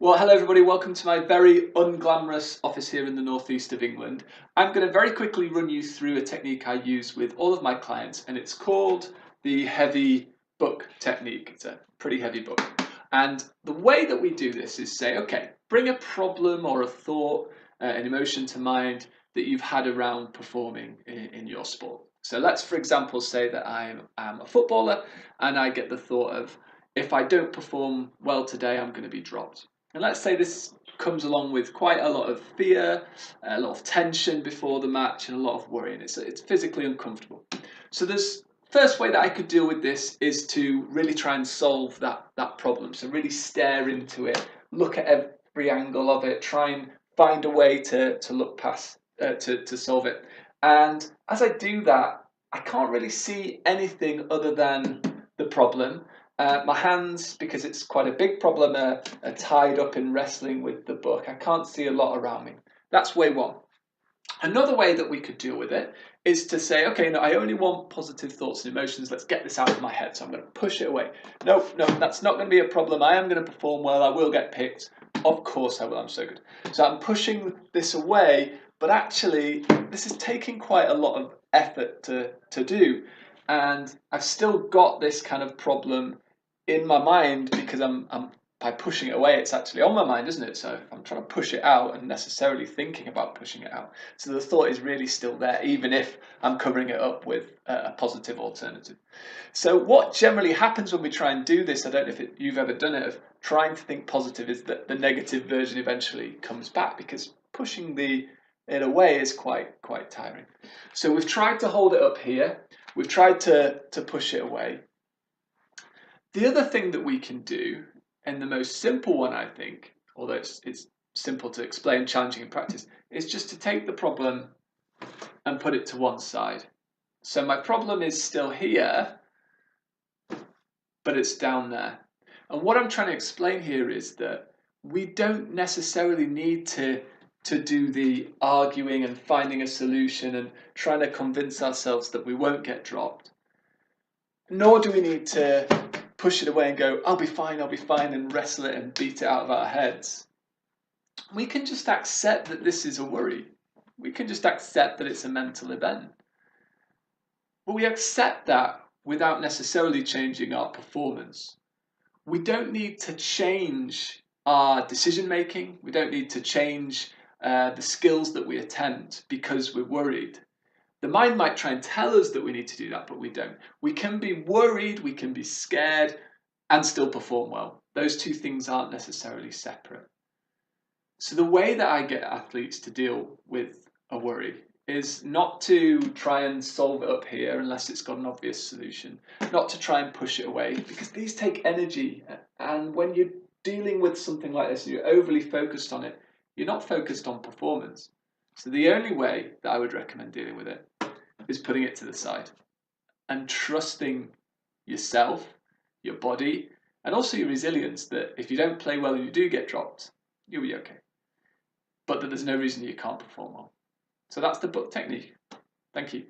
Well, hello everybody, welcome to my very unglamorous office here in the northeast of England. I'm going to very quickly run you through a technique I use with all of my clients, and it's called the heavy book technique. It's a pretty heavy book. And the way that we do this is say, okay, bring a problem or a thought, an emotion to mind that you've had around performing in your sport. So let's, for example, say that I am a footballer and I get the thought of, if I don't perform well today, I'm going to be dropped. And let's say this comes along with quite a lot of fear, a lot of tension before the match, and a lot of worry, and it's physically uncomfortable. So there's first way that I could deal with this is to really try and solve that problem. So really stare into it, look at every angle of it, try and find a way to look past to solve it. And as I do that, I can't really see anything other than the problem. My hands, because it's quite a big problem, are tied up in wrestling with the book. I can't see a lot around me. That's way one. Another way that we could deal with it is to say, okay, no, I only want positive thoughts and emotions. Let's get this out of my head. So I'm going to push it away. No, that's not going to be a problem. I am going to perform well. I will get picked. Of course I will. I'm so good. So I'm pushing this away, but actually this is taking quite a lot of effort to do. And I've still got this kind of problem in my mind because I'm by pushing it away, it's actually on my mind, isn't it? So I'm trying to push it out and necessarily thinking about pushing it out. So the thought is really still there, even if I'm covering it up with a positive alternative. So what generally happens when we try and do this, I don't know if you've ever done it, of trying to think positive, is that the negative version eventually comes back because pushing it away is quite tiring. So we've tried to hold it up here. We've tried to push it away. The other thing that we can do, and the most simple one, I think, although it's simple to explain, challenging in practice, is just to take the problem and put it to one side. So my problem is still here, but it's down there. And what I'm trying to explain here is that we don't necessarily need to do the arguing and finding a solution and trying to convince ourselves that we won't get dropped. Nor do we need to push it away and go, I'll be fine, and wrestle it and beat it out of our heads. We can just accept that this is a worry. We can just accept that it's a mental event. But we accept that without necessarily changing our performance. We don't need to change our decision making. We don't need to change the skills that we attempt because we're worried. The mind might try and tell us that we need to do that, but we don't. We can be worried, we can be scared, and still perform well. Those two things aren't necessarily separate. So the way that I get athletes to deal with a worry is not to try and solve it up here unless it's got an obvious solution, not to try and push it away, because these take energy. And when you're dealing with something like this and you're overly focused on it, you're not focused on performance. So the only way that I would recommend dealing with it is putting it to the side and trusting yourself, your body, and also your resilience that if you don't play well and you do get dropped, you'll be okay. But that there's no reason you can't perform well. So that's the book technique. Thank you.